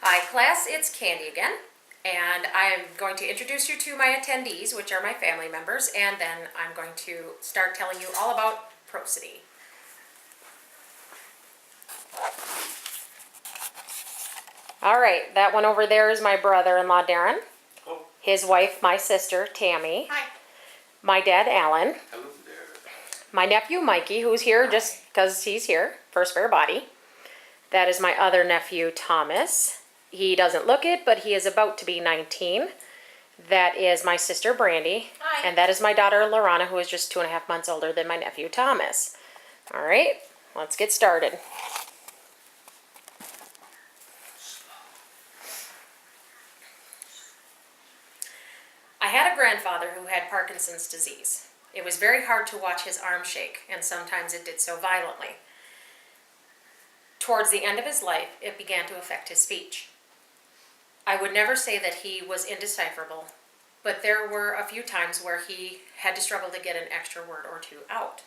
Hi class, it's Candy again, and I'm going to introduce you to my attendees, which are my family members, and then I'm going to start telling you all about Prosody. All right, that one over there is my brother-in-law, Darren. Oh. His wife, my sister, Tammy. Hi. My dad, Alan. Hello there. My nephew, Mikey, who's here just because he's here for a spare body. That is my other nephew, Thomas. He doesn't look it, but he is about to be 19. That is my sister, Brandy. Hi. And that is my daughter, Lorana, who is just 2.5 months older than my nephew, Thomas. All right, let's get started. I had a grandfather who had Parkinson's disease. It was very hard to watch his arm shake, and sometimes it did so violently. Towards the end of his life, it began to affect his speech. I would never say that he was indecipherable, but there were a few times where he had to struggle to get an extra word or two out.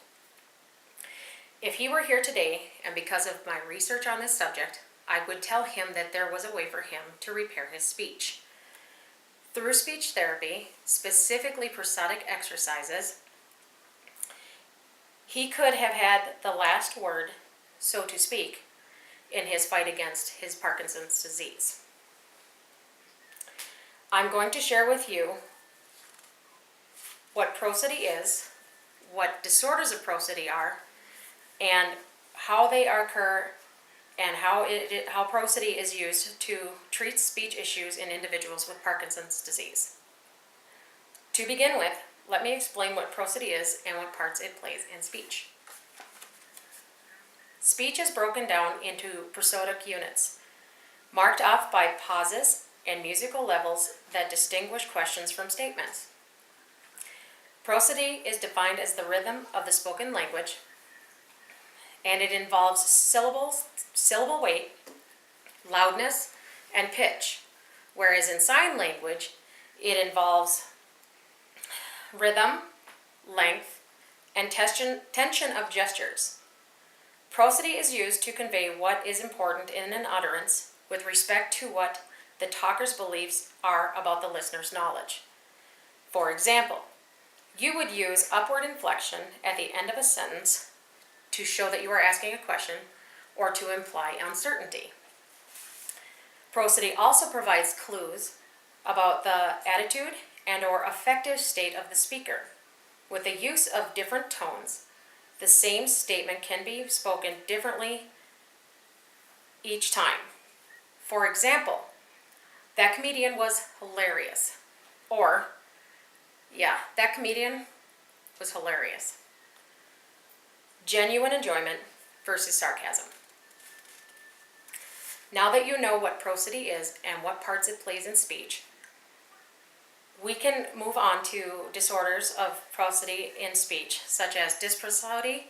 If he were here today, and because of my research on this subject, I would tell him that there was a way for him to repair his speech. Through speech therapy, specifically prosodic exercises, he could have had the last word, so to speak, in his fight against his Parkinson's disease. I'm going to share with you what prosody is, what disorders of prosody are, and how they occur, and how prosody is used to treat speech issues in individuals with Parkinson's disease. To begin with, let me explain what prosody is and what parts it plays in speech. Speech is broken down into prosodic units, marked off by pauses and musical levels that distinguish questions from statements. Prosody is defined as the rhythm of the spoken language, and it involves syllable weight, loudness, and pitch, whereas in sign language, it involves rhythm, length, and tension of gestures. Prosody is used to convey what is important in an utterance with respect to what the talker's beliefs are about the listener's knowledge. For example, you would use upward inflection at the end of a sentence to show that you are asking a question or to imply uncertainty. Prosody also provides clues about the attitude and/or affective state of the speaker. With the use of different tones, the same statement can be spoken differently each time. For example, that comedian was hilarious. Or, yeah, that comedian was hilarious. Genuine enjoyment versus sarcasm. Now that you know what prosody is and what parts it plays in speech, we can move on to disorders of prosody in speech, such as dysprosody,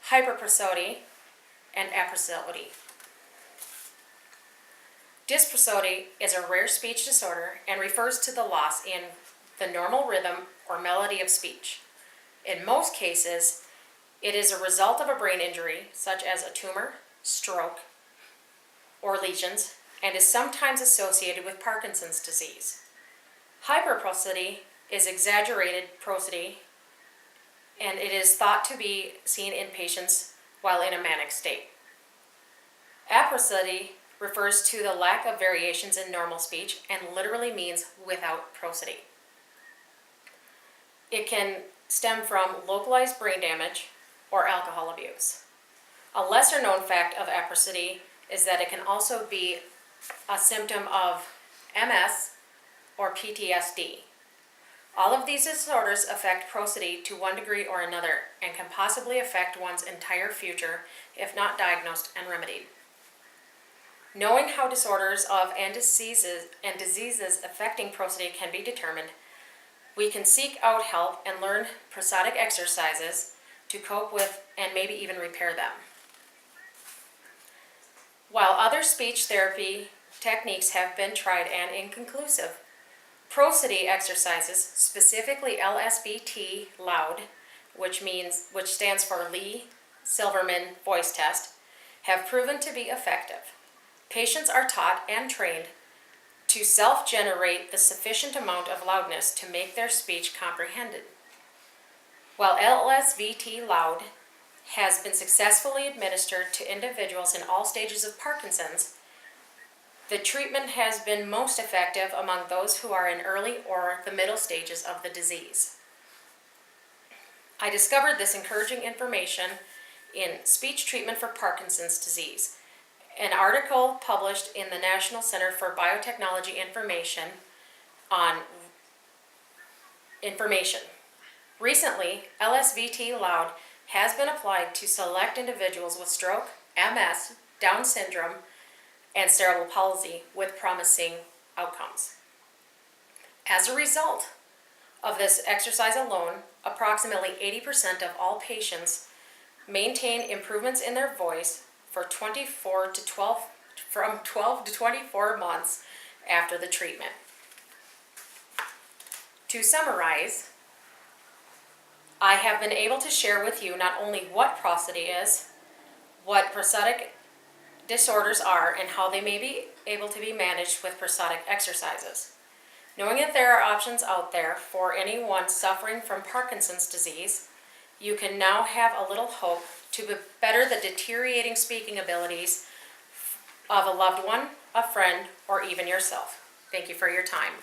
hyperprosody, and aprosody. Dysprosody is a rare speech disorder and refers to the loss in the normal rhythm or melody of speech. In most cases, it is a result of a brain injury, such as a tumor, stroke, or lesions, and is sometimes associated with Parkinson's disease. Hyperprosody is exaggerated prosody, and it is thought to be seen in patients while in a manic state. Aprosody refers to the lack of variations in normal speech and literally means without prosody. It can stem from localized brain damage or alcohol abuse. A lesser known fact of aprosody is that it can also be a symptom of MS or PTSD. All of these disorders affect prosody to one degree or another and can possibly affect one's entire future if not diagnosed and remedied. Knowing how disorders of and diseases affecting prosody can be determined, we can seek out help and learn prosodic exercises to cope with and maybe even repair them. While other speech therapy techniques have been tried and inconclusive, prosody exercises, specifically LSVT loud, which stands for Lee Silverman voice test, have proven to be effective. Patients are taught and trained to self-generate the sufficient amount of loudness to make their speech comprehended. While LSVT Loud has been successfully administered to individuals in all stages of Parkinson's, the treatment has been most effective among those who are in early or the middle stages of the disease. I discovered this encouraging information in Speech Treatment for Parkinson's Disease, an article published in the National Center for Biotechnology Information on information. Recently, LSVT Loud has been applied to select individuals with stroke, MS, Down syndrome, and cerebral palsy with promising outcomes. As a result of this exercise alone, approximately 80% of all patients maintain improvements in their voice for 12 to 24 months after the treatment. To summarize, I have been able to share with you not only what prosody is, what prosodic disorders are, and how they may be able to be managed with prosodic exercises. Knowing that there are options out there for anyone suffering from Parkinson's disease, you can now have a little hope to better the deteriorating speaking abilities of a loved one, a friend, or even yourself. Thank you for your time.